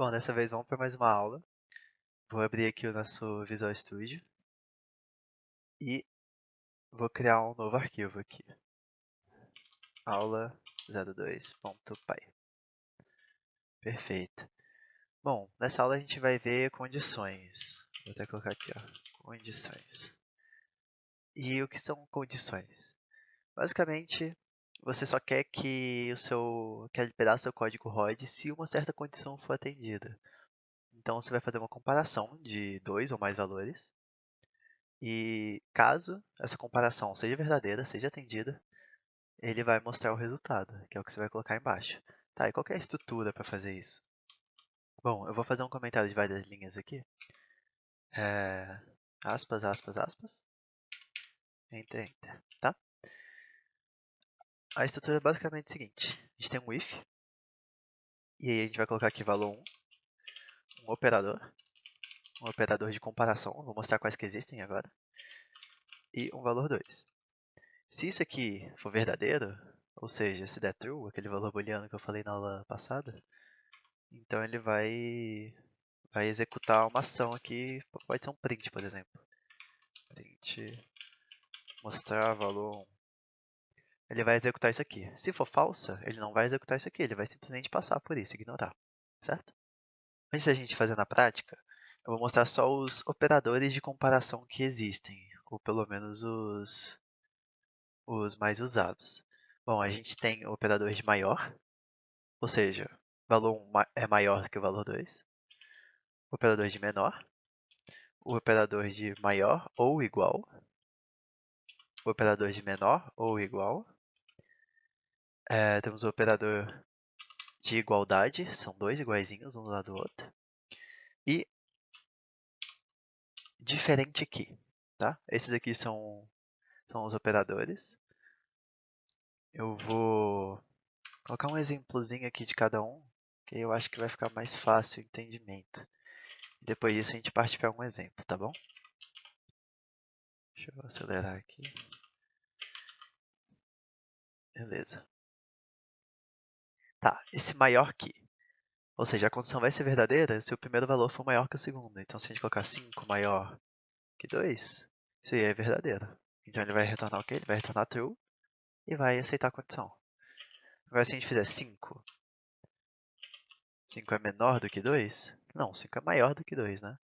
Bom, dessa vez vamos para mais uma aula. Vou abrir aqui o nosso Visual Studio e vou criar um novo arquivo aqui. aula02.py. Perfeito. Bom, nessa aula a gente vai ver condições. Vou até colocar aqui, ó, condições. E o que são condições? Basicamente, você só quer que aquele pedaço do seu código rode se uma certa condição for atendida. Então você vai fazer uma comparação de dois ou mais valores. E caso essa comparação seja verdadeira, seja atendida, ele vai mostrar o resultado, que é o que você vai colocar embaixo. Tá, e qual que é a estrutura para fazer isso? Bom, eu vou fazer um comentário de várias linhas aqui. Aspas, aspas, aspas. Enter, enter, tá? A estrutura é basicamente o seguinte. A gente tem um if, e aí a gente vai colocar aqui valor 1, um operador de comparação, vou mostrar quais que existem agora, e um valor 2. Se isso aqui for verdadeiro, ou seja, se der true, aquele valor booleano que eu falei na aula passada, então ele vai executar uma ação aqui, pode ser um print, por exemplo. Print, mostrar valor 1. Ele vai executar isso aqui. Se for falsa, ele não vai executar isso aqui, ele vai simplesmente passar por isso, ignorar, certo? Antes da gente fazer na prática, eu vou mostrar só os operadores de comparação que existem, ou pelo menos os mais usados. Bom, a gente tem o operador de maior, ou seja, valor 1 é maior do que o valor 2. O operador de menor, o operador de maior ou igual, o operador de menor ou igual. Temos o operador de igualdade, são dois iguaizinhos um do lado do outro. E diferente que, tá? Esses aqui são os operadores. Eu vou colocar um exemplozinho aqui de cada um, que eu acho que vai ficar mais fácil o entendimento. Depois disso a gente parte para um exemplo, tá bom? Deixa eu acelerar aqui. Beleza. Tá, esse maior que, ou seja, a condição vai ser verdadeira se o primeiro valor for maior que o segundo. Então, se a gente colocar 5 maior que 2, isso aí é verdadeiro. Então, ele vai retornar o quê? Ele vai retornar true e vai aceitar a condição. Agora, se a gente fizer 5, 5 é menor do que 2? Não, 5 é maior do que 2, né?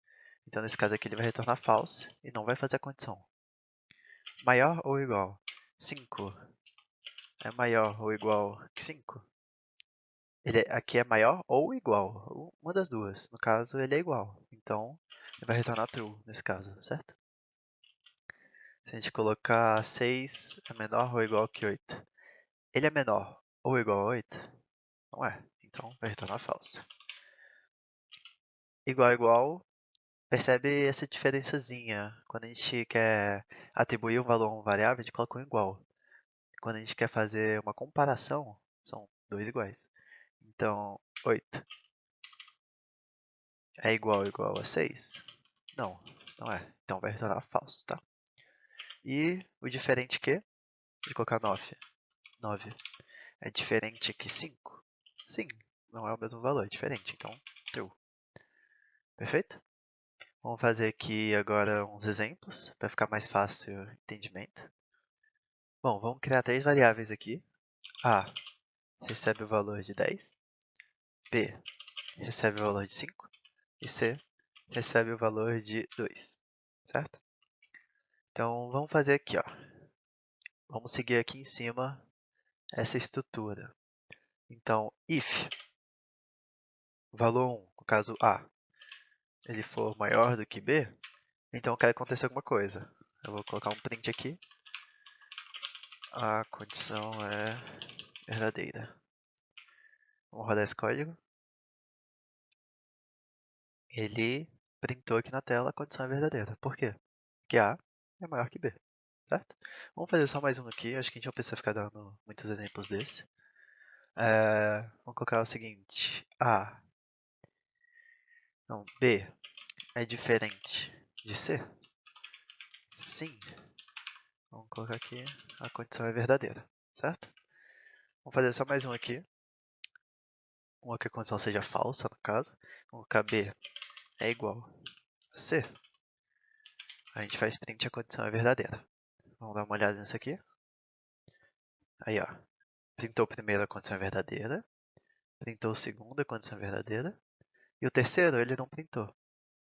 Então, nesse caso aqui, ele vai retornar false e não vai fazer a condição. Maior ou igual? 5 é maior ou igual que 5? Ele aqui é maior ou igual, uma das duas. No caso, ele é igual. Então, ele vai retornar true nesse caso, certo? Se a gente colocar 6 é menor ou igual que 8, ele é menor ou igual a 8? Não é. Então, vai retornar false. Igual, igual. Percebe essa diferençazinha. Quando a gente quer atribuir um valor a uma variável, a gente coloca um igual. Quando a gente quer fazer uma comparação, são dois iguais. Então, 8 é igual a 6? Não, não é. Então vai retornar falso, tá? E o diferente que? De colocar 9. 9 é diferente que 5? Sim, não é o mesmo valor, é diferente. Então, true. Perfeito? Vamos fazer aqui agora uns exemplos, para ficar mais fácil o entendimento. Bom, vamos criar três variáveis aqui. A recebe o valor de 10. B recebe o valor de 5. E C recebe o valor de 2. Certo? Então, vamos fazer aqui, ó. Vamos seguir aqui em cima essa estrutura. Então, if valor 1, no caso A, ele for maior do que B, então eu quero que aconteça alguma coisa. Eu vou colocar um print aqui. A condição é verdadeira. Vamos rodar esse código. Ele printou aqui na tela a condição é verdadeira. Por quê? Porque A é maior que B, certo? Vamos fazer só mais um aqui. Acho que a gente não precisa ficar dando muitos exemplos desse. Vamos colocar o seguinte. Não, B é diferente de C? Sim. Vamos colocar aqui, a condição é verdadeira, certo? Vamos fazer só mais um aqui. uma que a condição seja falsa, no caso. Vamos colocar B é igual a C. A gente faz print e a condição é verdadeira. Vamos dar uma olhada nisso aqui. Aí, ó. Printou primeiro a condição é verdadeira. Printou o segundo, a condição é verdadeira. E o terceiro, ele não printou.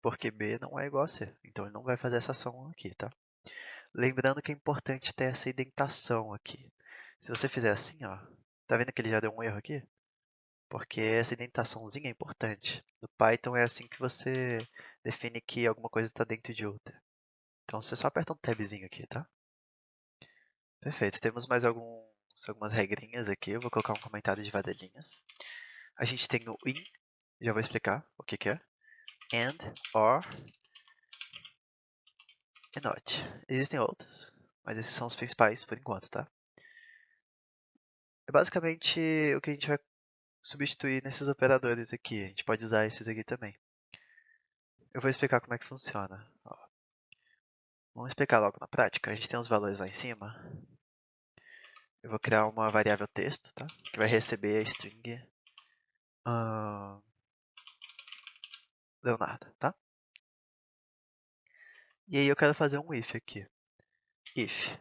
Porque B não é igual a C. Então, ele não vai fazer essa ação aqui, tá? Lembrando que é importante ter essa indentação aqui. Se você fizer assim, ó. Tá vendo que ele já deu um erro aqui? Porque essa indentaçãozinha é importante. No Python é assim que você define que alguma coisa está dentro de outra. Então, você só aperta um tabzinho aqui, tá? Perfeito. Temos mais algumas regrinhas aqui. Eu vou colocar um comentário de vadelinhas. A gente tem o in, já vou explicar o que é. And, or e not. Existem outros, mas esses são os principais por enquanto, tá? É basicamente o que a gente vai substituir nesses operadores aqui. A gente pode usar esses aqui também. Eu vou explicar como é que funciona. Ó, vamos explicar logo na prática. A gente tem os valores lá em cima. Eu vou criar uma variável texto, tá? Que vai receber a string Leonardo, tá? E aí eu quero fazer um if aqui. If.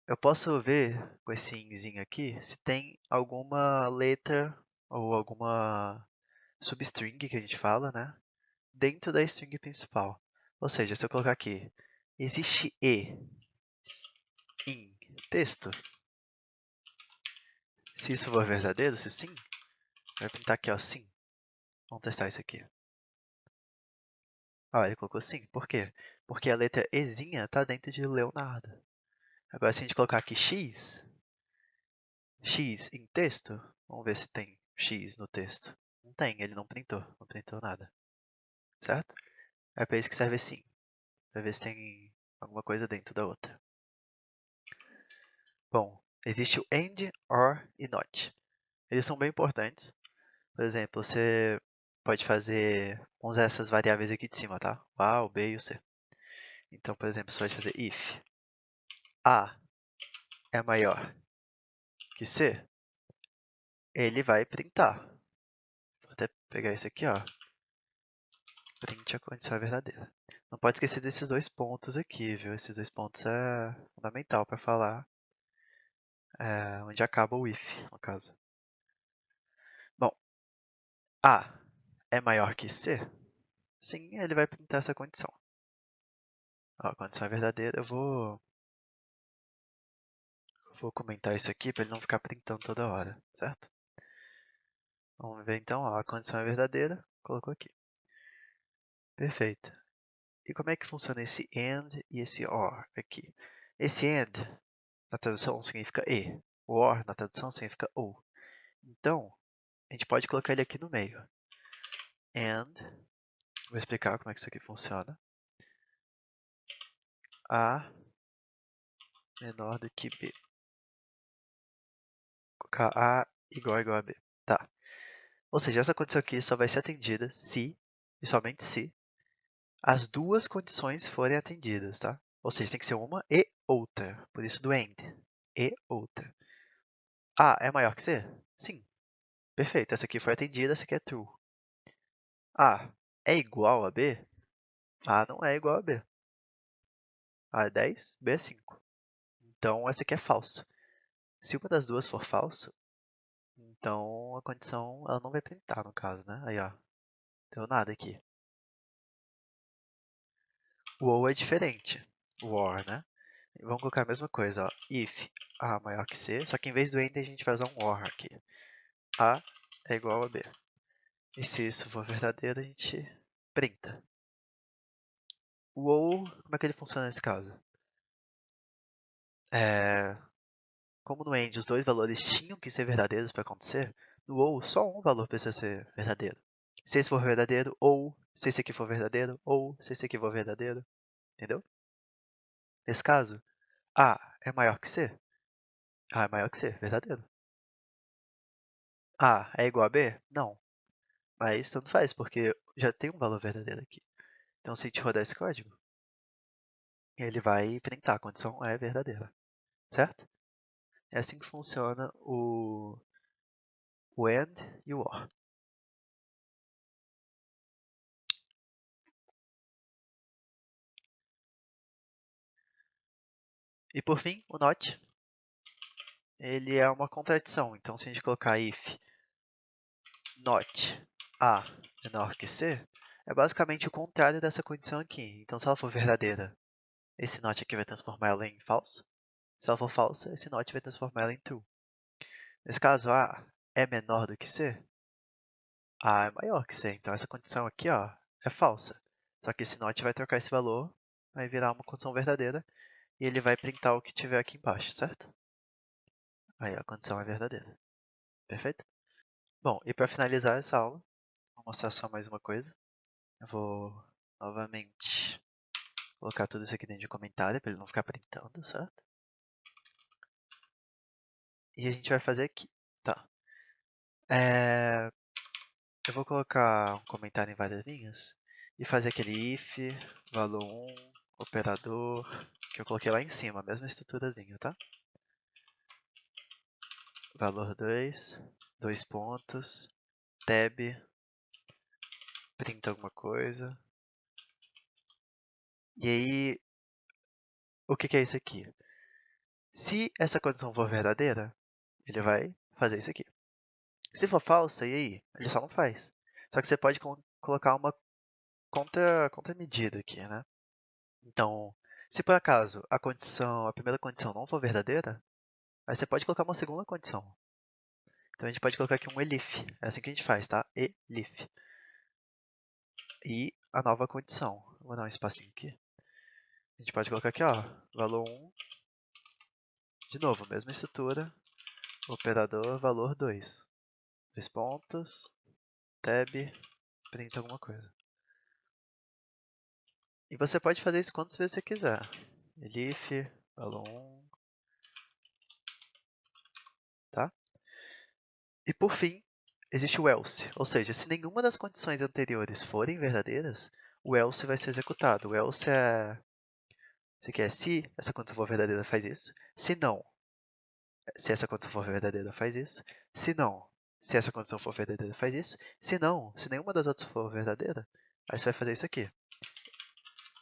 Eu posso ver com esse inzinho aqui se tem alguma letra ou alguma substring que a gente fala, né? Dentro da string principal. Ou seja, se eu colocar aqui, existe e em texto, se isso for verdadeiro, se sim, vai printar aqui, ó, sim. Vamos testar isso aqui. Ó, ele colocou sim. Por quê? Porque a letra ezinha está dentro de Leonardo. Agora, se a gente colocar aqui x em texto, vamos ver se tem x no texto. Não tem, ele não printou nada. Certo? É para isso que serve sim. Para ver se tem alguma coisa dentro da outra. Bom, existe o AND, OR e NOT. Eles são bem importantes. Por exemplo, você pode usar essas variáveis aqui de cima, tá? O A, o B e o C. Então, por exemplo, você pode fazer if A é maior que C, ele vai printar. Vou até pegar esse aqui, ó. Print a condição verdadeira. Não pode esquecer desses dois pontos aqui, viu? Esses dois pontos é fundamental para falar onde acaba o if, no caso. Bom, A é maior que C? Sim, ele vai printar essa condição. Ó, a condição é verdadeira. Eu vou comentar isso aqui para ele não ficar printando toda hora, certo? Vamos ver então, ó, a condição é verdadeira, colocou aqui. Perfeito. E como é que funciona esse AND e esse OR aqui? Esse AND, na tradução, significa e. O OR, na tradução, significa ou. Então, a gente pode colocar ele aqui no meio. AND, vou explicar como é que isso aqui funciona. A menor do que B. Colocar A igual a B. Tá. Ou seja, essa condição aqui só vai ser atendida se, e somente se, as duas condições forem atendidas, tá? Ou seja, tem que ser uma e outra. Por isso do AND. E outra. A é maior que C? Sim. Perfeito. Essa aqui foi atendida, essa aqui é true. A é igual a B? A não é igual a B. A é 10, B é 5. Então, essa aqui é falso. Se uma das duas for falso, então a condição ela não vai printar, no caso, né? Aí, ó. Deu nada aqui. O ou é diferente. O or, né? Vamos colocar a mesma coisa, ó. If A maior que C, só que em vez do AND a gente vai usar um OR aqui. A é igual a B. E se isso for verdadeiro, a gente printa. O ou, como é que ele funciona nesse caso? Como no AND os dois valores tinham que ser verdadeiros para acontecer, no ou só um valor precisa ser verdadeiro. Se esse for verdadeiro, ou se esse aqui for verdadeiro, ou se esse aqui for verdadeiro. Entendeu? Nesse caso, A é maior que C? A é maior que C, verdadeiro. A é igual a B? Não. Mas tanto faz, porque já tem um valor verdadeiro aqui. Então, se a gente rodar esse código, ele vai printar, a condição é verdadeira, certo? É assim que funciona o AND e o OR. E por fim, o NOT. Ele é uma contradição. Então, se a gente colocar if NOT A menor que C, é basicamente o contrário dessa condição aqui. Então, se ela for verdadeira, esse NOT aqui vai transformar ela em falso. Se ela for falsa, esse NOT vai transformar ela em true. Nesse caso, A é menor do que C, A é maior que C. Então, essa condição aqui ó, é falsa. Só que esse NOT vai trocar esse valor, vai virar uma condição verdadeira, e ele vai printar o que tiver aqui embaixo, certo? Aí a condição é verdadeira. Perfeito? Bom, e para finalizar essa aula, vou mostrar só mais uma coisa. Eu vou novamente colocar tudo isso aqui dentro de comentário para ele não ficar printando, certo? E a gente vai fazer aqui, tá? Eu vou colocar um comentário em várias linhas e fazer aquele if, valor 1, operador, que eu coloquei lá em cima, a mesma estruturazinha, tá? Valor 2, dois pontos, tab, printa alguma coisa. E aí, o que é isso aqui? Se essa condição for verdadeira, ele vai fazer isso aqui. Se for falsa, e aí? Ele só não faz. Só que você pode colocar uma contramedida aqui, né? Então, se por acaso a primeira condição não for verdadeira, aí você pode colocar uma segunda condição. Então a gente pode colocar aqui um elif. É assim que a gente faz, tá? Elif. E a nova condição. Vou dar um espacinho aqui. A gente pode colocar aqui, ó, valor 1. De novo, mesma estrutura. Operador, valor 2. Dois pontos. Tab, printa alguma coisa. E você pode fazer isso quantas vezes você quiser. Elif, valor 1. Tá? E por fim, existe o else. Ou seja, se nenhuma das condições anteriores forem verdadeiras, o else vai ser executado. O else é... Você quer se essa condição for verdadeira, faz isso. Se não, se essa condição for verdadeira, faz isso. Se não, se essa condição for verdadeira, faz isso. Se não, se nenhuma das outras for verdadeira, aí você vai fazer isso aqui.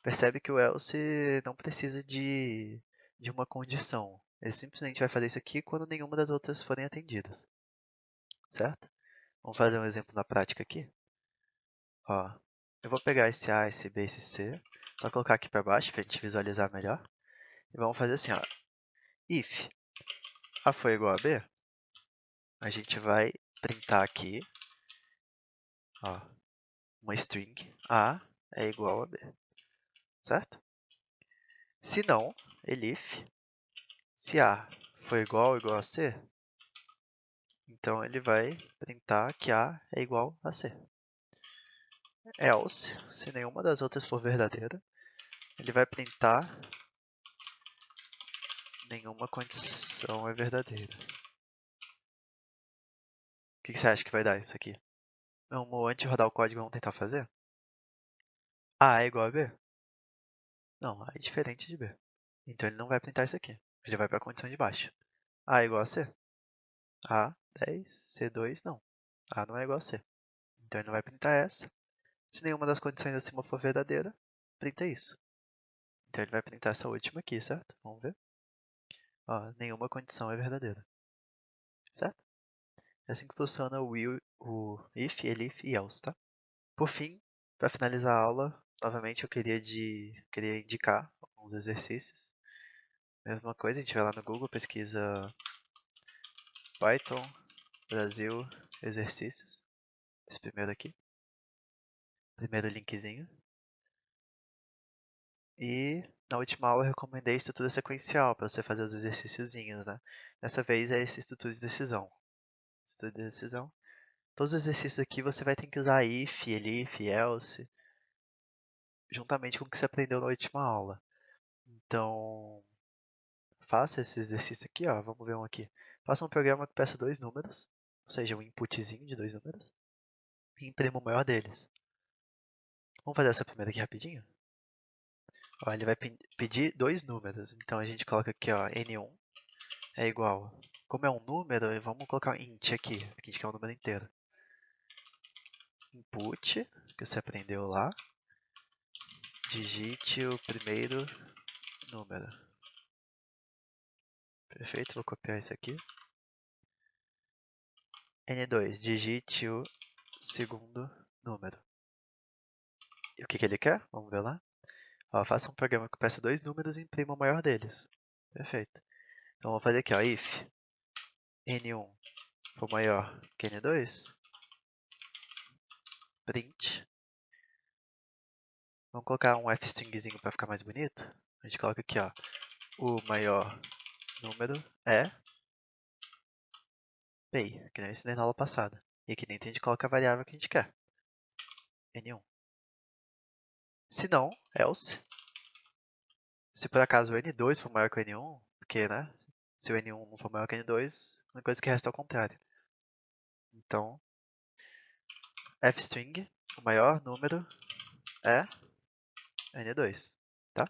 Percebe que o else não precisa de uma condição. Ele simplesmente vai fazer isso aqui quando nenhuma das outras forem atendidas. Certo? Vamos fazer um exemplo na prática aqui. Ó, eu vou pegar esse A, esse B, esse C, só colocar aqui para baixo para a gente visualizar melhor. E vamos fazer assim, ó. If A for igual a B, a gente vai printar aqui, ó, uma string A é igual a B, certo? Se não, elif, se A for igual ou igual a C, então ele vai printar que A é igual a C. Else, se nenhuma das outras for verdadeira, ele vai printar nenhuma condição é verdadeira. O que você acha que vai dar isso aqui? Vamos, antes de rodar o código, vamos tentar fazer? A é igual a B? Não, A é diferente de B. Então ele não vai printar isso aqui. Ele vai para a condição de baixo. A é igual a C? A, 10, C2, não. A não é igual a C. Então ele não vai printar essa. Se nenhuma das condições acima for verdadeira, printa isso. Então ele vai printar essa última aqui, certo? Vamos ver. Ó, nenhuma condição é verdadeira. Certo? É assim que funciona o if, elif e else, tá? Por fim, para finalizar a aula, novamente eu queria indicar alguns exercícios. Mesma coisa, a gente vai lá no Google, pesquisa Python Brasil exercícios. Esse primeiro aqui. Primeiro linkzinho. E na última aula eu recomendei estrutura sequencial para você fazer os exercíciozinhos, né? Dessa vez é esse estrutura de decisão. Estrutura de decisão. Todos os exercícios aqui você vai ter que usar if, elif, else, juntamente com o que você aprendeu na última aula. Então, faça esse exercício aqui, ó. Vamos ver um aqui. Faça um programa que peça dois números, ou seja, um inputzinho de dois números, e imprima o maior deles. Vamos fazer essa primeira aqui rapidinho? Ó, ele vai pedir dois números, então a gente coloca aqui, ó, N1 é igual. Como é um número, vamos colocar um int aqui. A gente quer um número inteiro. Input, que você aprendeu lá. Digite o primeiro número. Perfeito, vou copiar isso aqui. N2, digite o segundo número. E o que ele quer? Vamos ver lá. Ó, faça um programa que peça dois números e imprima o maior deles. Perfeito. Então, vou fazer aqui, ó, if N1 for maior que N2, print. Vamos colocar um fstringzinho para ficar mais bonito. A gente coloca aqui, ó, o maior número é pay, que nem eu ensinei na aula passada. E aqui dentro a gente coloca a variável que a gente quer, N1. Se não, else. Se por acaso o N2 for maior que o N1, porque, né, se o N1 não for maior que o N2, a única coisa que resta é o contrário. Então, fstring, o maior número é N2, tá?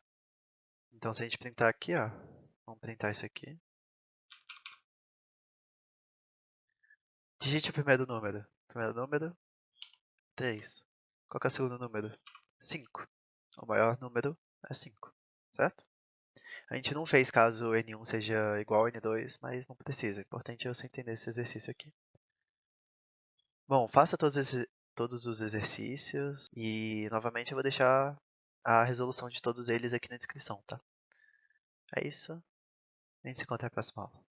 Então, se a gente printar aqui, ó, vamos printar isso aqui. Digite o primeiro número. Primeiro número, 3. Qual que é o segundo número? 5. O maior número é 5, certo? A gente não fez caso N1 seja igual a N2, mas não precisa. O importante é você entender esse exercício aqui. Bom, faça todos os exercícios e, novamente, eu vou deixar a resolução de todos eles aqui na descrição, tá? É isso. A gente se encontra na próxima aula.